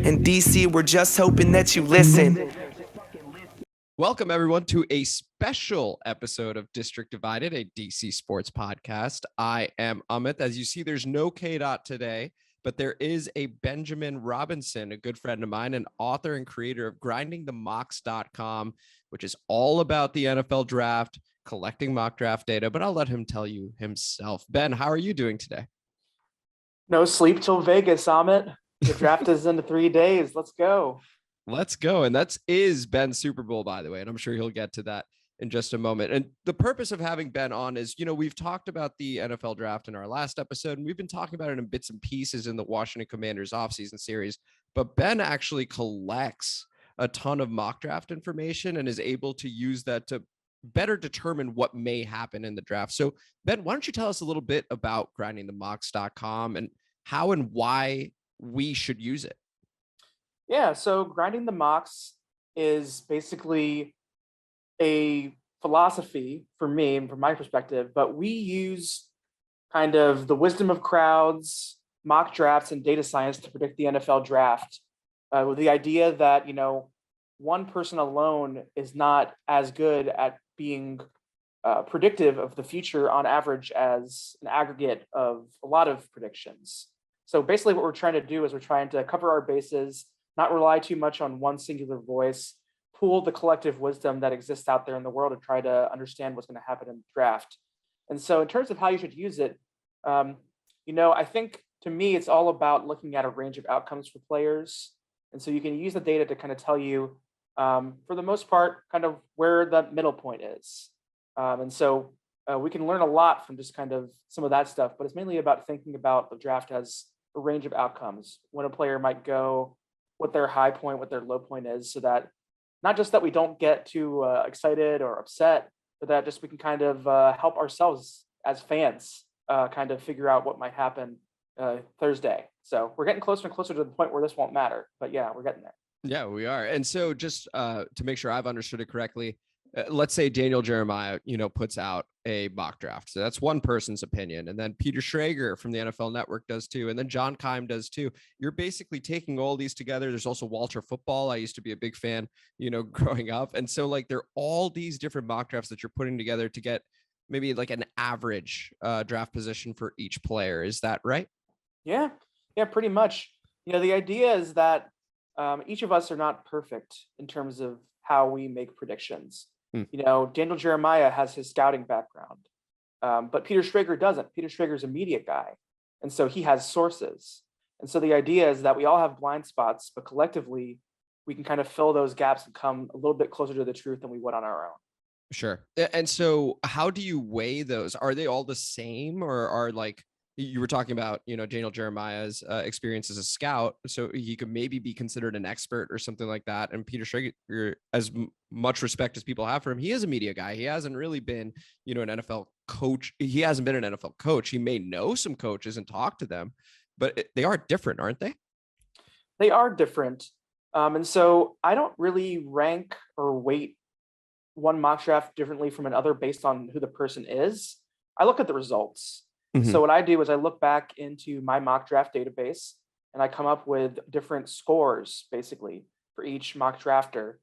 In DC, we're just hoping that you listen. Welcome, everyone, to a special episode of District Divided, a DC sports podcast. I am Amit. As you see, there's no K-Dot today, but there is a Benjamin Robinson, a good friend of mine, an author and creator of grindingthemocks.com, which is all about the NFL draft, collecting mock draft data, but I'll let him tell you himself. Ben, how are you doing today? No sleep till Vegas, Amit. The draft is in 3 days. Let's go. Let's go. And that is Ben's Super Bowl, by the way. And I'm sure he'll get to that in just a moment. And the purpose of having Ben on is, we've talked about the NFL draft in our last episode, and we've been talking about it in bits and pieces in the Washington Commanders offseason series. But Ben actually collects a ton of mock draft information and is able to use that to better determine what may happen in the draft. So Ben, why don't you tell us a little bit about grindingthemocks.com and how and why we should use it? Yeah, so grinding the mocks is basically a philosophy for me and from my perspective, but we use kind of the wisdom of crowds, mock drafts, and data science to predict the NFL draft with the idea that, one person alone is not as good at being predictive of the future on average as an aggregate of a lot of predictions. So basically what we're trying to do is we're trying to cover our bases, not rely too much on one singular voice, pool the collective wisdom that exists out there in the world to try to understand what's going to happen in the draft. And so in terms of how you should use it, I think to me, it's all about looking at a range of outcomes for players. And so you can use the data to kind of tell you, for the most part, kind of where the middle point is. And so we can learn a lot from just kind of some of that stuff, but it's mainly about thinking about the draft as a range of outcomes, when a player might go, what their high point, what their low point is, so that not just that we don't get too excited or upset, but that just we can kind of help ourselves as fans kind of figure out what might happen Thursday. So we're getting closer and closer to the point where this won't matter, but yeah, we're getting there. Yeah, we are. And so just to make sure I've understood it correctly, let's say Daniel Jeremiah, puts out a mock draft. So that's one person's opinion. And then Peter Schrager from the NFL Network does too. And then John Keim does too. You're basically taking all these together. There's also Walter Football. I used to be a big fan, growing up. And so there are all these different mock drafts that you're putting together to get maybe like an average draft position for each player. Is that right? Yeah, pretty much. The idea is that each of us are not perfect in terms of how we make predictions. Daniel Jeremiah has his scouting background, but Peter Schrager doesn't. Peter Schrager's a media guy, and so he has sources. And so the idea is that we all have blind spots, but collectively we can kind of fill those gaps and come a little bit closer to the truth than we would on our own. Sure. And so how do you weigh those? Are they all the same, or are you were talking about, Daniel Jeremiah's experience as a scout, so he could maybe be considered an expert or something like that. And Peter Schrager, as much respect as people have for him, he is a media guy. He hasn't really been, an NFL coach. He hasn't been an NFL coach. He may know some coaches and talk to them, but they are different, aren't they? They are different. And so I don't really rank or weight one mock draft differently from another based on who the person is. I look at the results. Mm-hmm. So what I do is I look back into my mock draft database and I come up with different scores basically for each mock drafter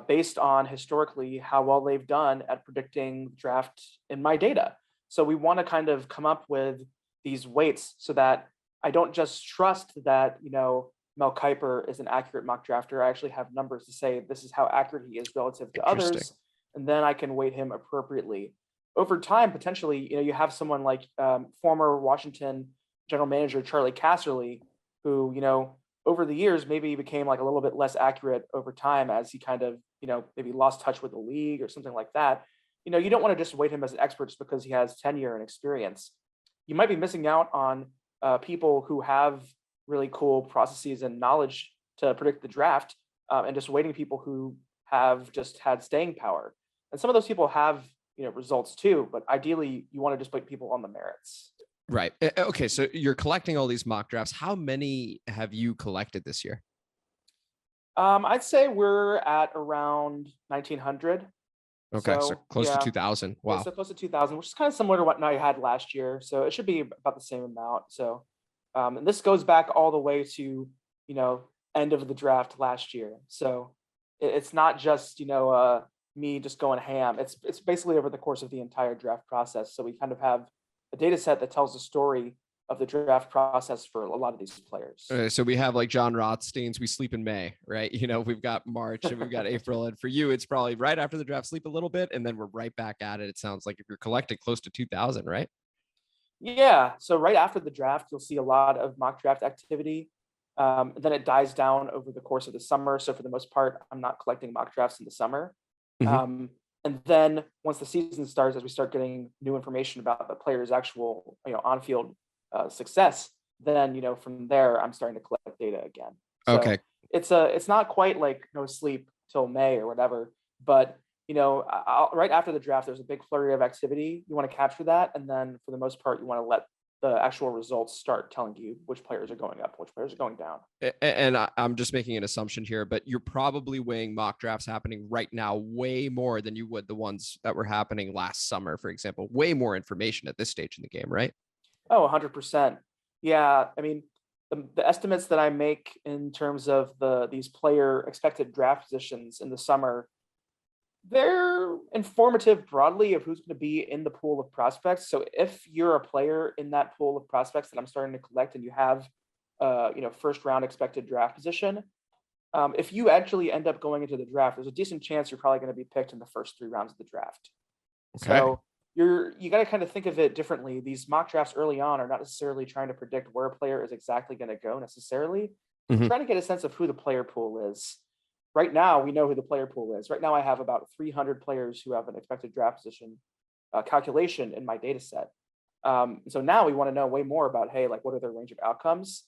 based on historically how well they've done at predicting draft in my data. So we want to kind of come up with these weights so that I don't just trust that, Mel Kiper is an accurate mock drafter. I actually have numbers to say this is how accurate he is relative to others, and then I can weight him appropriately. Over time, potentially, you have someone like former Washington general manager Charlie Casserly, who, over the years, maybe became like a little bit less accurate over time as he kind of, maybe lost touch with the league or something like that. You don't want to just weight him as an expert just because he has tenure and experience. You might be missing out on people who have really cool processes and knowledge to predict the draft and just weighting people who have just had staying power. And some of those people have results too, but ideally you want to just put people on the merits. Right. Okay. So you're collecting all these mock drafts. How many have you collected this year? I'd say we're at around 1900. Okay. So close to 2000. Wow. So close to 2000, which is kind of similar to what I had last year. So it should be about the same amount. So, and this goes back all the way to, end of the draft last year. So it's not just, me just going ham. It's basically over the course of the entire draft process. So we kind of have a data set that tells the story of the draft process for a lot of these players. So we have like John Rothstein's We Sleep in May, right? We've got March and we've got April. And for you, it's probably right after the draft, sleep a little bit, and then we're right back at it. It sounds like if you're collecting close to 2,000, right? Yeah. So right after the draft, you'll see a lot of mock draft activity. Then it dies down over the course of the summer. So for the most part, I'm not collecting mock drafts in the summer. And then once the season starts, as we start getting new information about the player's actual, on-field success, then, from there, I'm starting to collect data again. So Okay. it's not quite like no sleep till May or whatever, but right after the draft, there's a big flurry of activity. You want to capture that, and then for the most part, you want to let the actual results start telling you which players are going up, which players are going down. And I'm just making an assumption here, but you're probably weighing mock drafts happening right now way more than you would the ones that were happening last summer, for example. Way more information at this stage in the game, right? Oh, 100%. Yeah, I mean, the estimates that I make in terms of these player expected draft positions in the summer, they're informative broadly of who's going to be in the pool of prospects. So if you're a player in that pool of prospects that I'm starting to collect and you have, first round expected draft position, if you actually end up going into the draft, there's a decent chance you're probably going to be picked in the first 3 rounds of the draft. Okay. So you got to kind of think of it differently. These mock drafts early on are not necessarily trying to predict where a player is exactly going to go necessarily. Mhm. Trying to get a sense of who the player pool is. Right now, we know who the player pool is. Right now, I have about 300 players who have an expected draft position calculation in my data set. So now we want to know way more about, hey, like what are their range of outcomes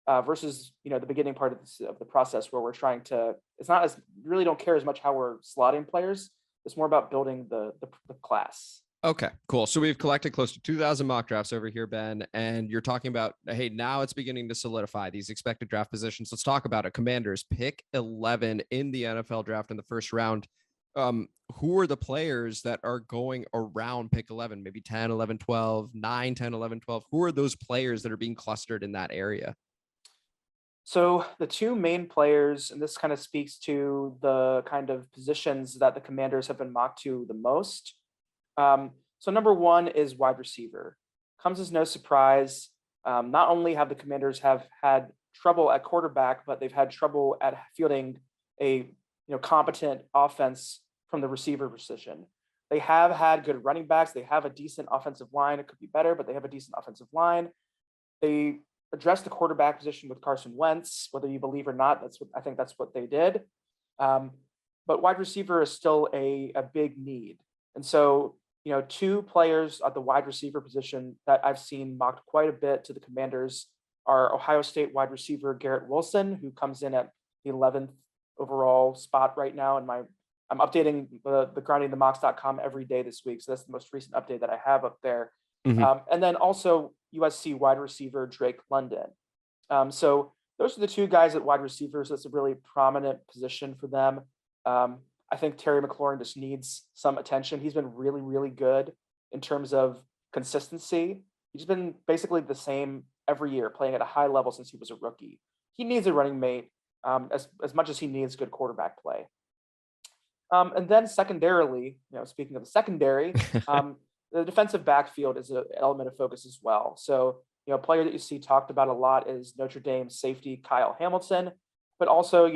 versus, the beginning part of the process where we're trying to, it's not as, really don't care as much how we're slotting players. It's more about building the class. Okay, cool. So we've collected close to 2,000 mock drafts over here, Ben, and you're talking about, hey, now it's beginning to solidify these expected draft positions. Let's talk about it. Commanders pick 11 in the NFL draft in the first round. Who are the players that are going around pick 11, maybe 10, 11, 12, 9, 10, 11, 12? Who are those players that are being clustered in that area? So the 2 main players, and this kind of speaks to the kind of positions that the Commanders have been mocked to the most. So number 1 is wide receiver. Comes as no surprise. Not only have the Commanders have had trouble at quarterback, but they've had trouble at fielding a competent offense from the receiver position. They have had good running backs. They have a decent offensive line. It could be better, but they have a decent offensive line. They addressed the quarterback position with Carson Wentz, whether you believe or not. I think that's what they did. But wide receiver is still a big need. And so 2 players at the wide receiver position that I've seen mocked quite a bit to the Commanders are Ohio State wide receiver Garrett Wilson, who comes in at the 11th overall spot right now. And I'm updating the grindingthemocks.com every day this week. So that's the most recent update that I have up there. And then also USC wide receiver Drake London. So those are the 2 guys at wide receivers. That's a really prominent position for them. I think Terry McLaurin just needs some attention. He's been really, really good in terms of consistency. He's been basically the same every year, playing at a high level since he was a rookie. He needs a running mate as much as he needs good quarterback play. And then secondarily, speaking of the secondary, the defensive backfield is an element of focus as well. So, a player that you see talked about a lot is Notre Dame safety Kyle Hamilton, but also,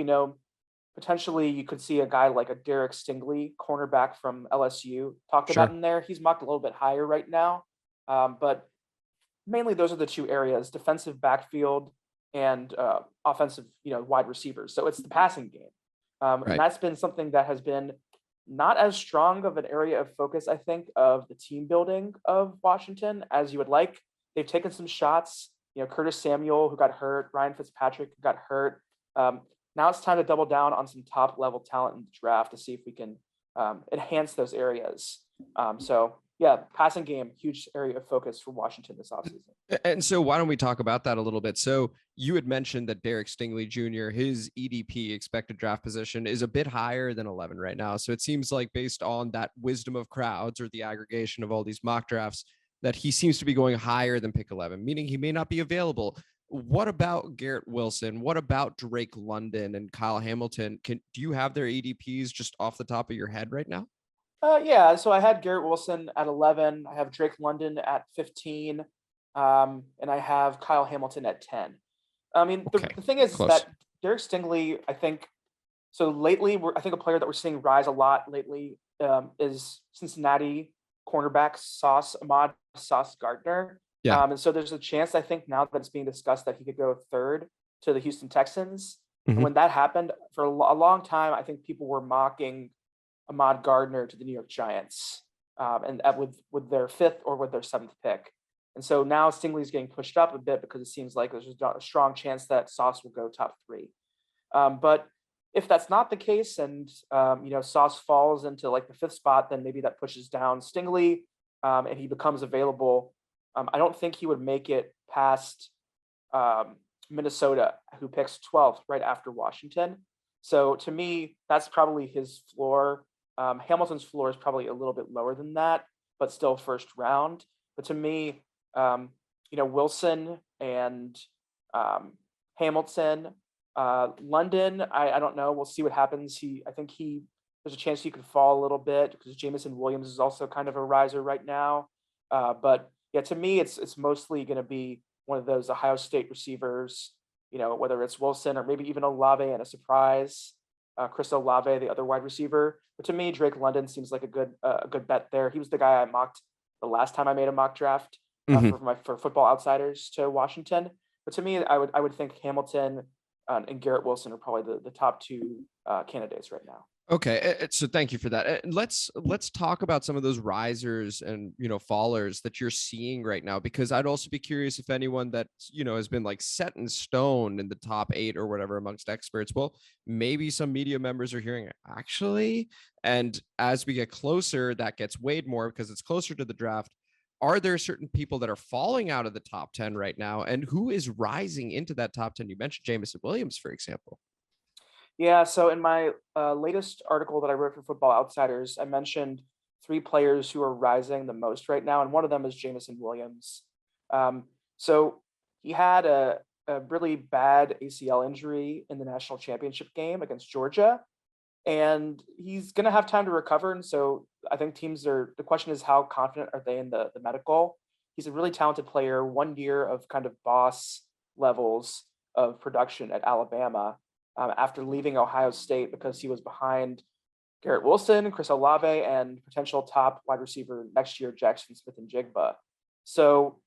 potentially you could see a guy like a Derek Stingley, cornerback from LSU, talked about in there. He's mocked a little bit higher right now, but mainly those are the 2 areas: defensive backfield and offensive, wide receivers. So it's the passing game. And that's been something that has been not as strong of an area of focus, I think, of the team building of Washington as you would like. They've taken some shots, Curtis Samuel, who got hurt, Ryan Fitzpatrick, who got hurt. Now it's time to double down on some top level talent in the draft to see if we can enhance those areas. So yeah, passing game, huge area of focus for Washington this offseason. And so why don't we talk about that a little bit? So you had mentioned that Derek Stingley Jr., his EDP, expected draft position, is a bit higher than 11 right now. So it seems like based on that wisdom of crowds or the aggregation of all these mock drafts, that he seems to be going higher than pick 11, meaning he may not be available. What about Garrett Wilson? What about Drake London and Kyle Hamilton? Do you have their ADPs just off the top of your head right now? Yeah, so I had Garrett Wilson at 11. I have Drake London at 15, and I have Kyle Hamilton at 10. I mean, Okay, the thing is close. that Derek Stingley, I think, so lately, I think a player that we're seeing rise a lot lately is Cincinnati cornerback Sauce Gardner. Yeah. And so there's a chance, I think, now that it's being discussed that he could go third to the Houston Texans. And Mhm. when that happened, for a long time, I think people were mocking Ahmad Gardner to the New York Giants, and with their fifth or with their seventh pick. And so now Stingley's getting pushed up a bit because it seems like there's a strong chance that Sauce will go top three. But if that's not the case, and Sauce falls into like the fifth spot, then maybe that pushes down Stingley, and he becomes available. I don't think he would make it past Minnesota, who picks 12th right after Washington. So to me, that's probably his floor. Hamilton's floor is probably a little bit lower than that, but still first round. But to me, Wilson and Hamilton, London, I don't know. We'll see what happens. There's a chance he could fall a little bit because Jamison Williams is also kind of a riser right now. But yeah, to me, it's mostly going to be one of those Ohio State receivers, whether it's Wilson or maybe even Olave and a surprise, Chris Olave, the other wide receiver. But to me, Drake London seems like a good bet there. He was the guy I mocked the last time I made a mock draft for Football Outsiders to Washington. But to me, I would think Hamilton and Garrett Wilson are probably the top two candidates right now. Okay, so thank you for that. And let's talk about some of those risers and fallers that you're seeing right now, because I'd also be curious if anyone that has been like set in stone in the top 8 or whatever amongst experts. Well, maybe some media members are hearing it actually, and as we get closer, that gets weighed more because it's closer to the draft. Are there certain people that are falling out of the top 10 right now, and who is rising into that top 10? You mentioned Jamison Williams, for example. Yeah, so in my latest article that I wrote for Football Outsiders, I mentioned 3 players who are rising the most right now, and one of them is Jamison Williams. So he had a really bad ACL injury in the national championship game against Georgia, and he's going to have time to recover. And so I think the question is, how confident are they in the medical? He's a really talented player, 1 year of kind of boss levels of production at Alabama. After leaving Ohio State because he was behind Garrett Wilson, Chris Olave, and potential top wide receiver next year, Jackson Smith-Njigba. So,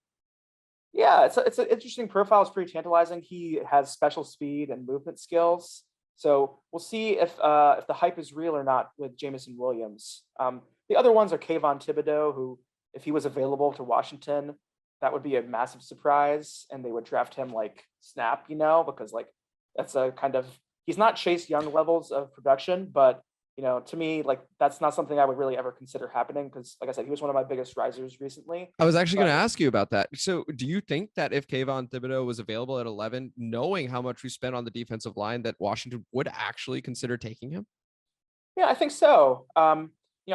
yeah, it's an interesting profile. It's pretty tantalizing. He has special speed and movement skills. So we'll see if the hype is real or not with Jamison Williams. The other ones are Kayvon Thibodeaux, who, if he was available to Washington, that would be a massive surprise, and they would draft him like snap, because like that's a kind of, he's not Chase Young levels of production, but to me, like that's not something I would really ever consider happening because, like I said, he was one of my biggest risers recently. I was actually going to ask you about that. So do you think that if Kayvon Thibodeaux was available at 11, knowing how much we spent on the defensive line, that Washington would actually consider taking him? Yeah, I think so. I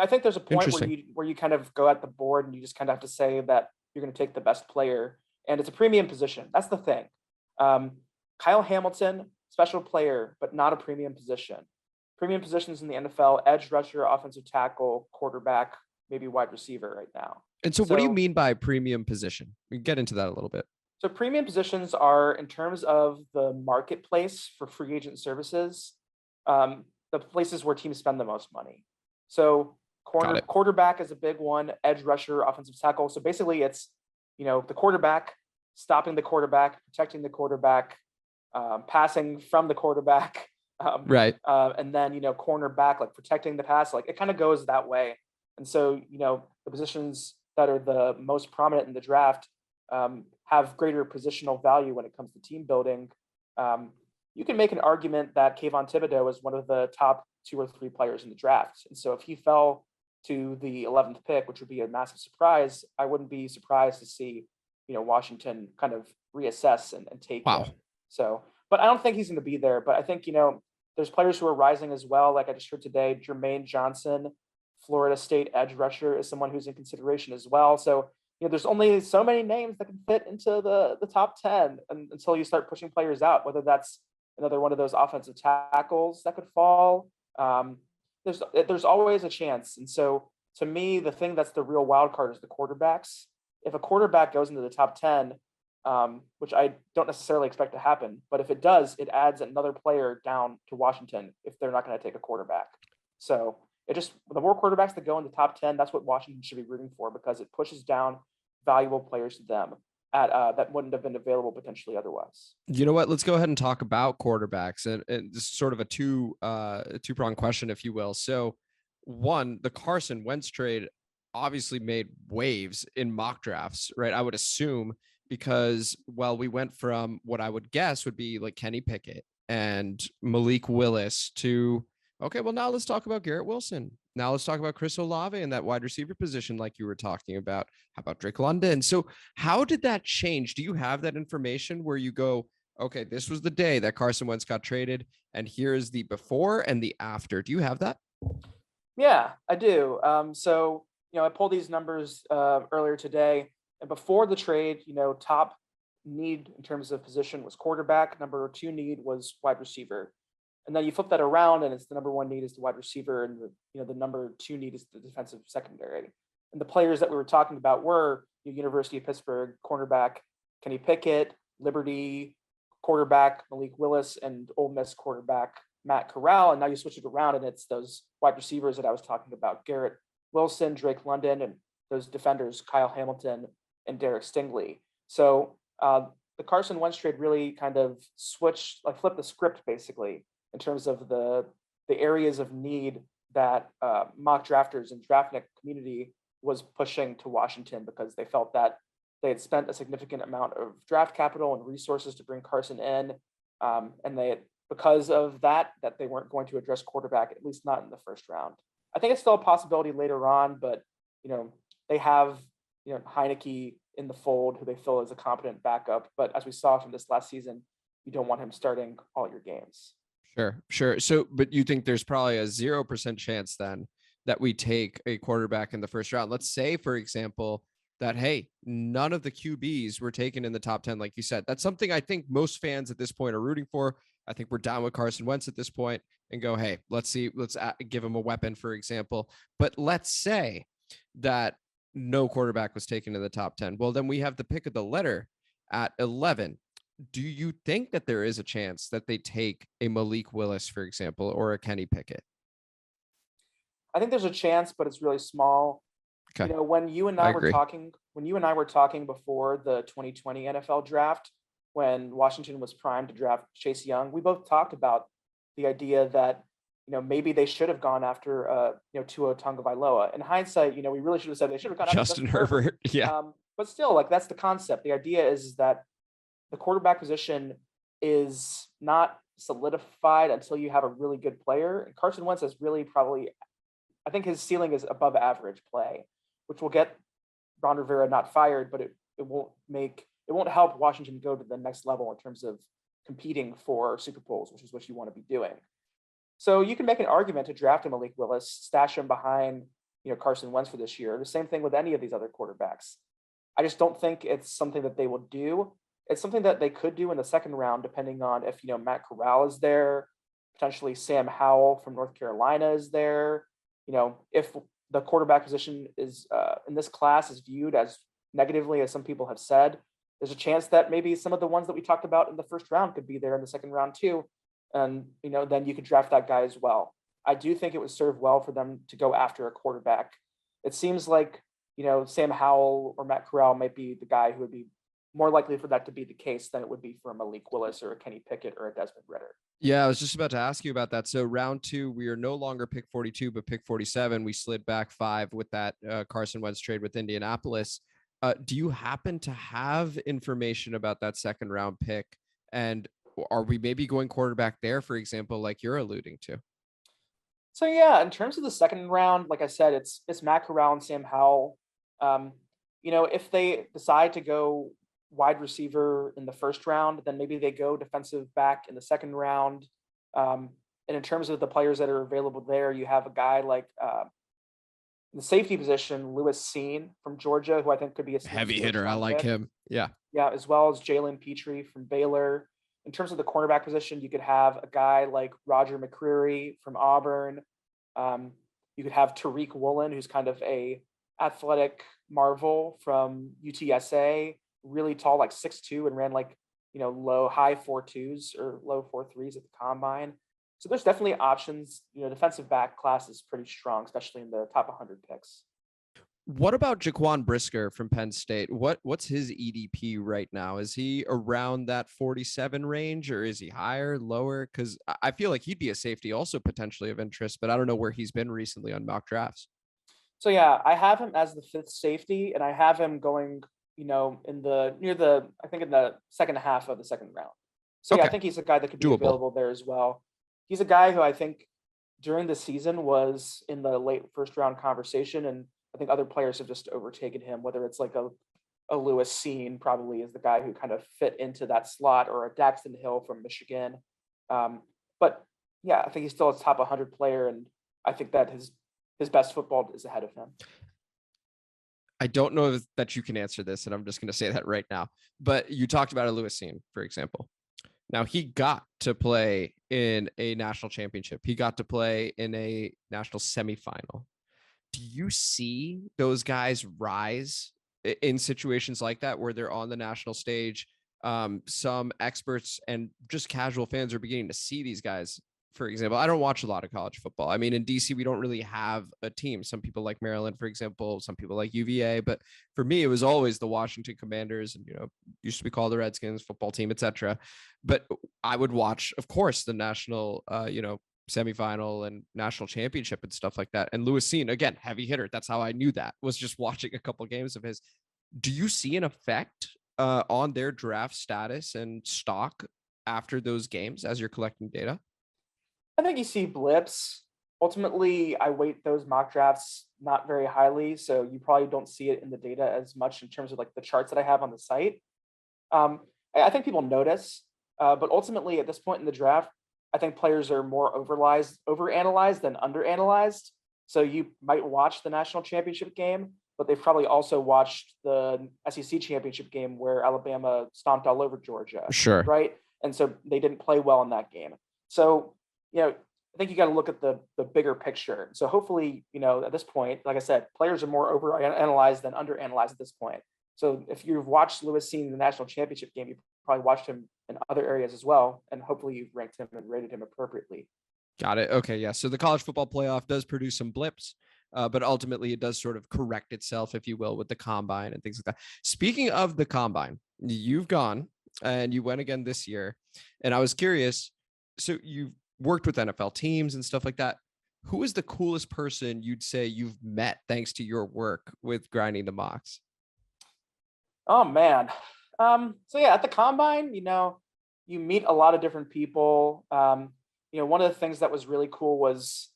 think there's a point where you kind of go at the board and you just kind of have to say that you're going to take the best player, and it's a premium position. That's the thing. Kyle Hamilton, special player, but not a premium position. Premium positions in the NFL: edge rusher, offensive tackle, quarterback, maybe wide receiver right now. And so what do you mean by premium position? We can get into that a little bit. So premium positions are, in terms of the marketplace for free agent services, the places where teams spend the most money. So quarterback is a big one, edge rusher, offensive tackle. So basically it's, the quarterback, stopping the quarterback, protecting the quarterback, passing from the quarterback, right. And then, cornerback, like protecting the pass, like it kind of goes that way. And so, the positions that are the most prominent in the draft have greater positional value when it comes to team building. You can make an argument that Kayvon Thibodeaux is one of the top 2 or 3 players in the draft. And so if he fell to the 11th pick, which would be a massive surprise, I wouldn't be surprised to see, Washington kind of reassess and take him. So, but I don't think he's going to be there. But I think, there's players who are rising as well. Like I just heard today, Jermaine Johnson, Florida State edge rusher, is someone who's in consideration as well. So there's only so many names that can fit into the top 10 until you start pushing players out, whether that's another one of those offensive tackles that could fall. There's always a chance. And so to me, the thing that's the real wild card is the quarterbacks. If a quarterback goes into the top 10, which I don't necessarily expect to happen, but if it does, it adds another player down to Washington if they're not going to take a quarterback. So the more quarterbacks that go in the top 10, that's what Washington should be rooting for, because it pushes down valuable players to them that wouldn't have been available potentially otherwise. You know what? Let's go ahead and talk about quarterbacks, and this is sort of a two-pronged question, if you will. So, one, the Carson Wentz trade obviously made waves in mock drafts, right? I would assume, because, well, we went from what I would guess would be like Kenny Pickett and Malik Willis to, okay, well, now let's talk about Garrett Wilson. Now let's talk about Chris Olave in that wide receiver position, like you were talking about. How about Drake London? So how did that change? Do you have that information where you go, okay, this was the day that Carson Wentz got traded, and here's the before and the after? Do you have that? Yeah, I do. So, I pulled these numbers earlier today, and before the trade, top need in terms of position was quarterback. Number 2 need was wide receiver. And then you flip that around, and it's the number 1 need is the wide receiver, and the number 2 need is the defensive secondary. And the players that we were talking about were University of Pittsburgh cornerback Kenny Pickett, Liberty quarterback Malik Willis, and Ole Miss quarterback Matt Corral. And now you switch it around, and it's those wide receivers that I was talking about: Garrett Wilson, Drake London, and those defenders Kyle Hamilton and Derek Stingley. So the Carson Wentz trade really kind of flipped the script basically, in terms of the areas of need that mock drafters and draftnik community was pushing to Washington, because they felt that they had spent a significant amount of draft capital and resources to bring Carson in. And because of that they weren't going to address quarterback, at least not in the first round. I think it's still a possibility later on, but they have Heineke in the fold, who they feel is a competent backup. But as we saw from this last season, you don't want him starting all your games. Sure. So, but you think there's probably a 0% chance then that we take a quarterback in the first round? Let's say, for example, that, hey, none of the QBs were taken in the top 10, like you said. That's something I think most fans at this point are rooting for. I think we're down with Carson Wentz at this point and go, hey, let's give him a weapon, for example. But let's say that no quarterback was taken in the top 10. Well, then we have the pick of the litter at 11. Do you think that there is a chance that they take a Malik Willis, for example, or a Kenny Pickett? I think there's a chance, but it's really small. Okay. When you and I were talking before the 2020 NFL draft, when Washington was primed to draft Chase Young, we both talked about the idea that maybe they should have gone after Tua Tagovailoa. In hindsight, we really should have said they should have gone after Justin Herbert. Yeah. But still, that's the concept. The idea is that the quarterback position is not solidified until you have a really good player. And Carson Wentz is really I think his ceiling is above average play, which will get Ron Rivera not fired, but it won't help Washington go to the next level in terms of competing for Super Bowls, which is what you want to be doing. So you can make an argument to draft a Malik Willis, stash him behind Carson Wentz for this year. The same thing with any of these other quarterbacks. I just don't think it's something that they will do. It's something that they could do in the second round, depending on if Matt Corral is there, potentially Sam Howell from North Carolina is there. If the quarterback position is in this class is viewed as negatively as some people have said, there's a chance that maybe some of the ones that we talked about in the first round could be there in the second round too. And, then you could draft that guy as well. I do think it would serve well for them to go after a quarterback. It seems like, Sam Howell or Matt Corral might be the guy who would be more likely for that to be the case than it would be for a Malik Willis or a Kenny Pickett or a Desmond Ridder. Yeah, I was just about to ask you about that. So round 2, we are no longer pick 42, but pick 47. We slid back 5 with that Carson Wentz trade with Indianapolis. Do you happen to have information about that second round pick? And are we maybe going quarterback there, for example, like you're alluding to? So yeah, in terms of the second round, like I said, it's Matt Corral and Sam Howell. If they decide to go wide receiver in the first round, then maybe they go defensive back in the second round. And in terms of the players that are available there, you have a guy like The safety position, Lewis Seen from Georgia, who I think could be a Heavy hitter. I like him. Yeah. Yeah, as well as Jalen Petrie from Baylor. In terms of the cornerback position, you could have a guy like Roger McCreary from Auburn. You could have Tariq Woolen, who's kind of a athletic marvel from UTSA, really tall, like 6'2", and ran like, high 4.2s or low 4.3s at the combine. So there's definitely options. Defensive back class is pretty strong, especially in the top 100 picks. What about Jaquan Brisker from Penn State? What's his EDP right now? Is he around that 47 range, or is he higher, lower? Because I feel like he'd be a safety also potentially of interest, but I don't know where he's been recently on mock drafts. So yeah, I have him as the 5th safety, and I have him going, in the second half of the second round. So yeah, I think he's a guy that could be available there as well. He's a guy who I think during the season was in the late first round conversation, and I think other players have just overtaken him, whether it's like a Lewis Seen probably is the guy who kind of fit into that slot, or a Daxton Hill from Michigan. But yeah, I think he's still a top 100 player, and I think that his best football is ahead of him. I don't know that you can answer this, and I'm just going to say that right now. But you talked about a Lewis Seen, for example. Now, he got to play in a national championship. He got to play in a national semifinal. Do you see those guys rise in situations like that where they're on the national stage? Some experts and just casual fans are beginning to see these guys. For example, I don't watch a lot of college football. I mean, in DC, we don't really have a team. Some people like Maryland, for example, some people like UVA, but for me, it was always the Washington Commanders, and, used to be called the Redskins football team, etc. But I would watch, of course, the national, semifinal and national championship and stuff like that. And Lewis Seen, again, heavy hitter. That's how I knew that, was just watching a couple of games of his. Do you see an effect on their draft status and stock after those games as you're collecting data? I think you see blips. Ultimately, I weight those mock drafts not very highly, so you probably don't see it in the data as much in terms of like the charts that I have on the site. I think people notice, but ultimately at this point in the draft, I think players are more overanalyzed than underanalyzed. So you might watch the national championship game, but they've probably also watched the SEC championship game where Alabama stomped all over Georgia. Sure. Right. And so they didn't play well in that game. So, I think you got to look at the bigger picture. So hopefully, at this point, like I said, players are more overanalyzed than underanalyzed at this point. So if you've watched Lewis Seen in the national championship game, you probably watched him in other areas as well. And hopefully you've ranked him and rated him appropriately. Got it. Okay. Yeah. So the college football playoff does produce some blips, but ultimately it does sort of correct itself, if you will, with the combine and things like that. Speaking of the combine, you've gone and you went again this year. And I was curious. So you've worked with NFL teams and stuff like that. Who is the coolest person you'd say you've met thanks to your work with grinding the mocks? Oh man. So yeah, at the combine, you meet a lot of different people. One of the things that was really cool was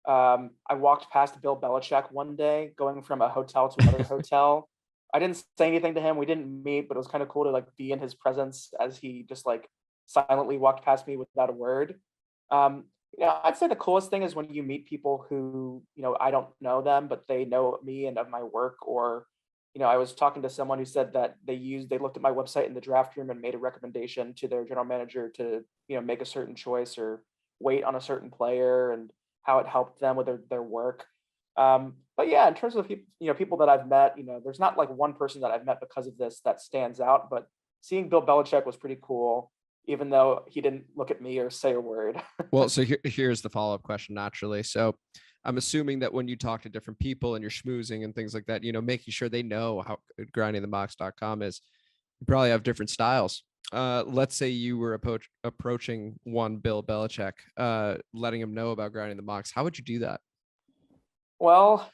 I walked past Bill Belichick one day going from a hotel to another hotel. I didn't say anything to him. We didn't meet, but it was kind of cool to like be in his presence as he just like silently walked past me without a word. I'd say the coolest thing is when you meet people who, I don't know them, but they know me and of my work. Or, I was talking to someone who said that they looked at my website in the draft room and made a recommendation to their general manager to, make a certain choice or wait on a certain player and how it helped them with their work. But yeah, in terms of people that I've met, there's not like one person that I've met because of this that stands out, but seeing Bill Belichick was pretty cool, even though he didn't look at me or say a word. Well, so here's the follow-up question naturally. So I'm assuming that when you talk to different people and you're schmoozing and things like that, making sure they know how good grindingthemocks.com is, you probably have different styles. Let's say you were approaching one Bill Belichick, letting him know about grinding the mocks. How would you do that? Well,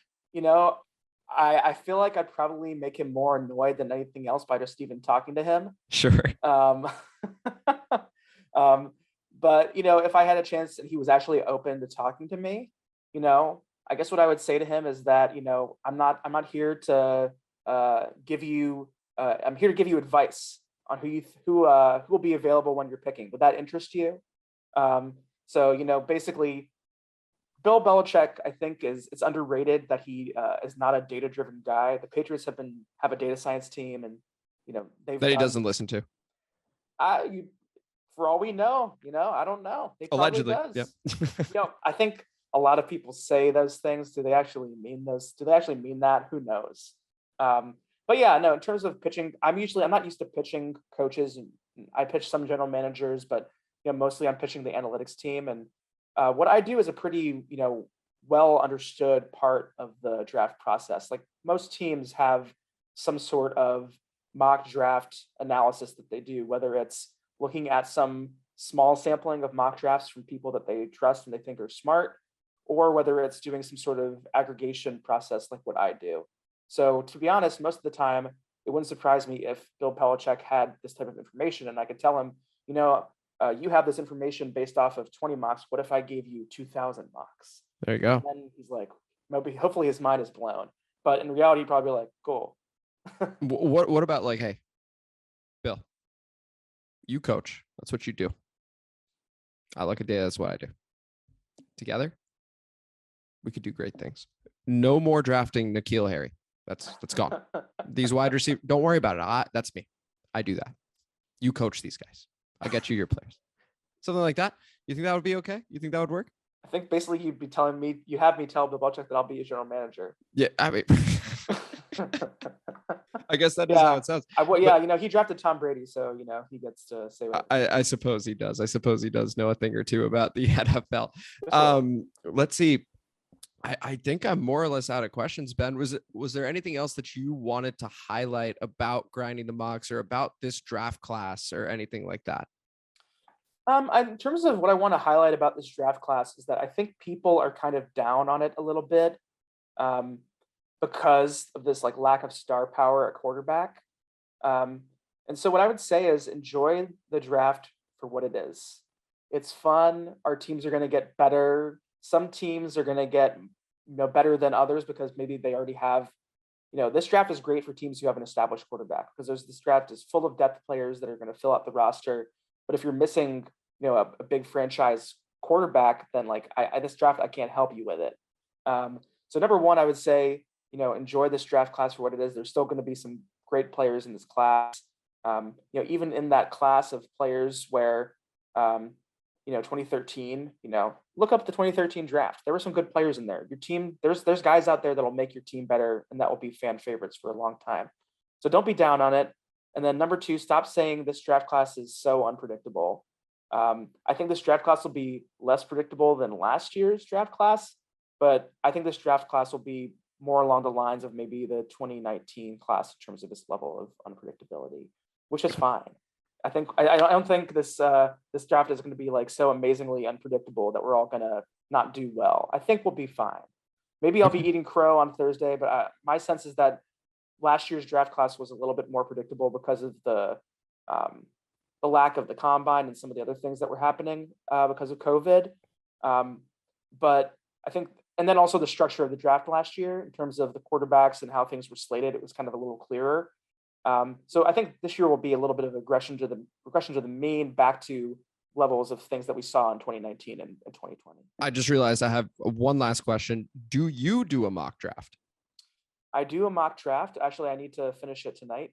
I feel like I'd probably make him more annoyed than anything else by just even talking to him. Sure. But if I had a chance and he was actually open to talking to me, I guess what I would say to him is that, I'm not here to give you I'm here to give you advice on who will be available when you're picking. Would that interest you? So, basically Bill Belichick, I think, it's underrated that he is not a data-driven guy. The Patriots have a data science team, and that he doesn't listen to. For all we know, I don't know. He probably Allegedly, does. yeah. I think a lot of people say those things. Do they actually mean those? Do they actually mean that? Who knows? But yeah, no. In terms of pitching, I'm not used to pitching coaches. I pitch some general managers, but mostly I'm pitching the analytics team. And what I do is a pretty well understood part of the draft process. Like most teams have some sort of mock draft analysis that they do, whether it's looking at some small sampling of mock drafts from people that they trust and they think are smart, or whether it's doing some sort of aggregation process like what I do. So to be honest, most of the time, it wouldn't surprise me if Bill Belichick had this type of information and I could tell him, you have this information based off of 20 mocks. What if I gave you 2,000 mocks? There you go. And then he's like, maybe, hopefully his mind is blown. But in reality, he'd probably be like, cool. What about like, hey, Bill, you coach. That's what you do. I look at data. That's what I do. Together, we could do great things. No more drafting N'Keal Harry. That's gone. These wide receivers, don't worry about it. That's me. I do that. You coach these guys. I get you your players. Something like that. You think that would be okay? You think that would work? I think basically you'd be telling me, you have me tell Bill Belichick that I'll be a general manager. Yeah, I mean, I guess that is how it sounds. He drafted Tom Brady, so he gets to say what I suppose he does. I suppose he does know a thing or two about the NFL. Sure. Let's see. I think I'm more or less out of questions, Ben. Was there anything else that you wanted to highlight about grinding the mocks or about this draft class or anything like that? In terms of what I want to highlight about this draft class is that I think people are kind of down on it a little bit because of this like lack of star power at quarterback. And so what I would say is enjoy the draft for what it is. It's fun. Our teams are going to get better. Some teams are going to get better than others because maybe they already have, this draft is great for teams who have an established quarterback because this draft is full of depth players that are going to fill out the roster. But if you're missing, a big franchise quarterback, then this draft, I can't help you with it. So number one, I would say, enjoy this draft class for what it is. There's still going to be some great players in this class. Even in that class of players where, 2013, look up the 2013 draft. There were some good players in there. Your team, there's guys out there that'll make your team better, and that will be fan favorites for a long time. So don't be down on it. And then number two, stop saying this draft class is so unpredictable. I think this draft class will be less predictable than last year's draft class, but I think this draft class will be more along the lines of maybe the 2019 class in terms of this level of unpredictability, which is fine. I don't think this draft is going to be so amazingly unpredictable that we're all going to not do well. I think we'll be fine. Maybe I'll be eating crow on Thursday, but my sense is that last year's draft class was a little bit more predictable because of the lack of the combine and some of the other things that were happening because of COVID. But I think, and then also the structure of the draft last year in terms of the quarterbacks and how things were slated, it was kind of a little clearer. So I think this year will be a little bit of regression to the mean, back to levels of things that we saw in 2019 and 2020. I just realized I have one last question. Do you do a mock draft? I do a mock draft. Actually, I need to finish it tonight.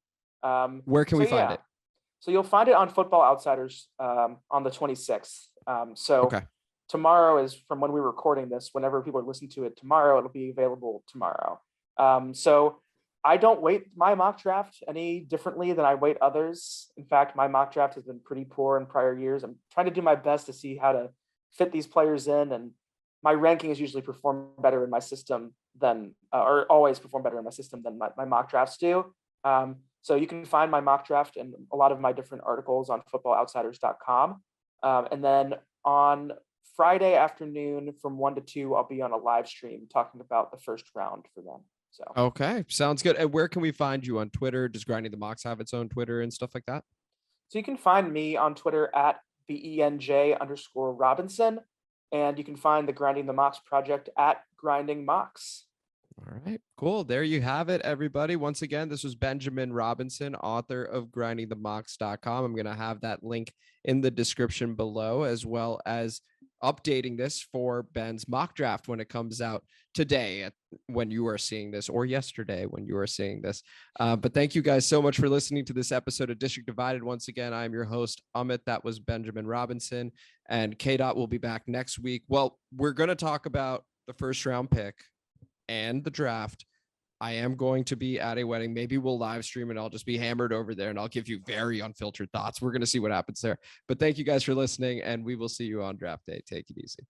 Where can we find it? So you'll find it on Football Outsiders on the 26th. Okay. Tomorrow is from when we're recording this. Whenever people are listening to it tomorrow, it'll be available tomorrow. So I don't weight my mock draft any differently than I weight others. In fact, my mock draft has been pretty poor in prior years. I'm trying to do my best to see how to fit these players in, and my rankings usually perform better in my system than, or always perform better in my system than my mock drafts do. So you can find my mock draft and a lot of my different articles on footballoutsiders.com. And then on Friday afternoon from 1 to 2, I'll be on a live stream talking about the first round for them. So okay, sounds good. And where can we find you on Twitter? Does Grinding the Mocks have its own Twitter and stuff like that? So you can find me on Twitter at BENJ_Robinson, and you can find the Grinding the Mocks project at Grinding Mocks. All right, cool. There you have it, everybody. Once again, this was Benjamin Robinson, author of grindingthemocks.com. I'm going to have that link in the description below, as well as updating this for Ben's mock draft when it comes out today when you are seeing this, or yesterday when you are seeing this. But thank you guys so much for listening to this episode of District Divided. Once again, I'm your host, Amit. That was Benjamin Robinson, and KDOT will be back next week. Well, we're going to talk about the first round pick and the draft. I am going to be at a wedding. Maybe we'll live stream and I'll just be hammered over there and I'll give you very unfiltered thoughts. We're going to see what happens there. But thank you guys for listening, and we will see you on draft day. Take it easy.